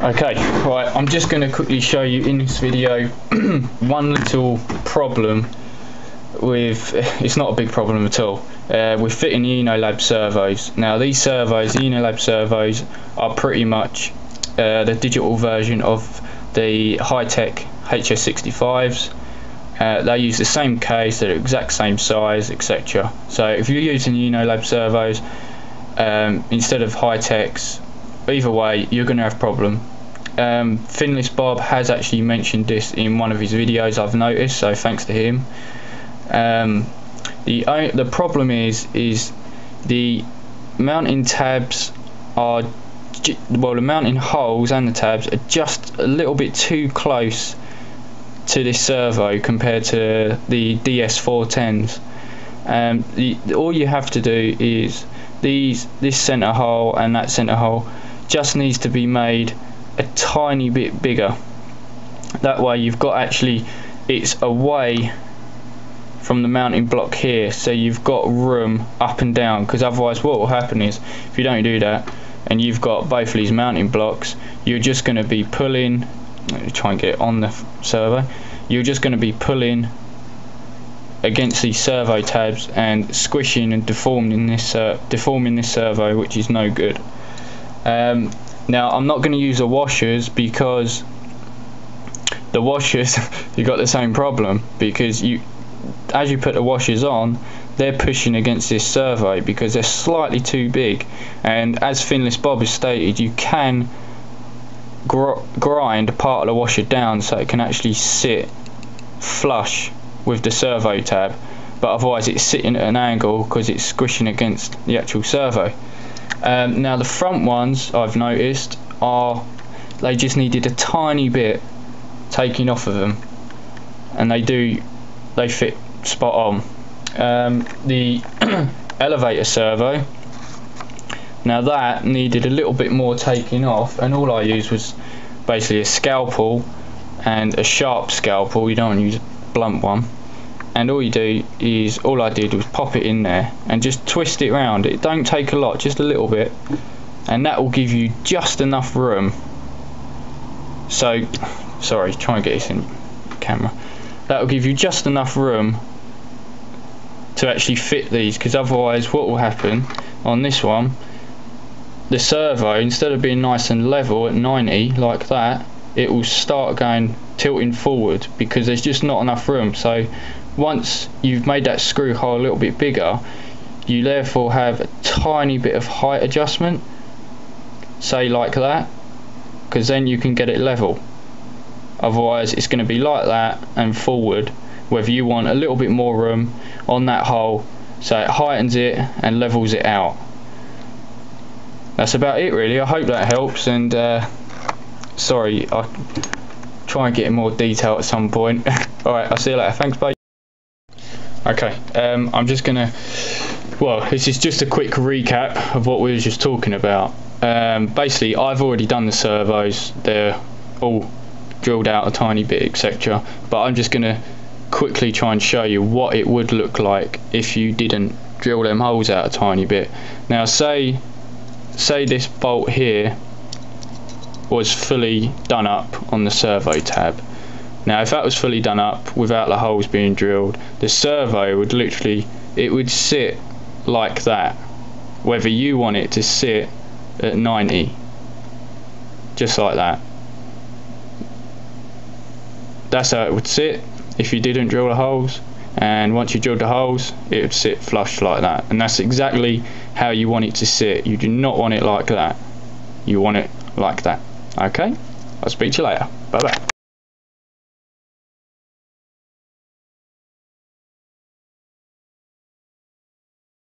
Okay, right, I'm just going to quickly show you in this video one little problem with, it's not a big problem at all, with fitting the ino-lab servos. Now these servos, the ino-lab servos, are pretty much the digital version of the hi-tech HS65s. They use the same case, they're the exact same size, etc. So if you're using the ino-lab servos instead of hi-techs, either way you're going to have a problem. Finless Bob has actually mentioned this in one of his videos, I've noticed, so thanks to him. The problem is the mounting tabs are, well, the mounting holes and the tabs are just a little bit too close to this servo compared to the DS410s. All you have to do is this center hole and that center hole just needs to be made a tiny bit bigger. That way you've got, actually it's away from the mounting block here, so you've got room up and down, because otherwise what will happen is, if you don't do that and you've got both of these mounting blocks, you're just going to be pulling, let me try and get it on the servo, you're just going to be pulling against these servo tabs and squishing and deforming this servo, which is no good. Now I'm not going to use the washers, because the washers you got the same problem, because as you put the washers on, they're pushing against this servo because they're slightly too big, and as Finless Bob has stated, you can grind part of the washer down so it can actually sit flush with the servo tab, but otherwise it's sitting at an angle because it's squishing against the actual servo. Now the front ones, I've noticed, they just needed a tiny bit taking off of them, and they fit spot on. The elevator servo, now that needed a little bit more taking off, and all I used was basically a scalpel and a sharp scalpel. You don't want to use a blunt one, and all I did was pop it in there and just twist it round. It don't take a lot, just a little bit, and that will give you just enough room. So sorry, try and get this in camera. That will give you just enough room to actually fit these, because otherwise what will happen on this one, the servo, instead of being nice and level at 90 like that, it will start tilting forward because there's just not enough room. So once you've made that screw hole a little bit bigger, you therefore have a tiny bit of height adjustment, say like that, because then you can get it level. Otherwise it's going to be like that and forward, whether you want a little bit more room on that hole, so it heightens it and levels it out. That's about it really. I hope that helps, and sorry, I'll try and get in more detail at some point. Alright, I'll see you later, thanks, bye. Okay, I'm just gonna, well, this is just a quick recap of what we were just talking about. Basically I've already done the servos, they're all drilled out a tiny bit, etc. But I'm just gonna quickly try and show you what it would look like if you didn't drill them holes out a tiny bit. Now say this bolt here was fully done up on the servo tab. Now if that was fully done up without the holes being drilled, the servo would literally, it would sit like that, whether you want it to sit at 90, just like that. That's how it would sit if you didn't drill the holes, and once you drilled the holes it would sit flush like that, and that's exactly how you want it to sit. You do not want it like that, you want it like that. Okay, I'll speak to you later, bye bye.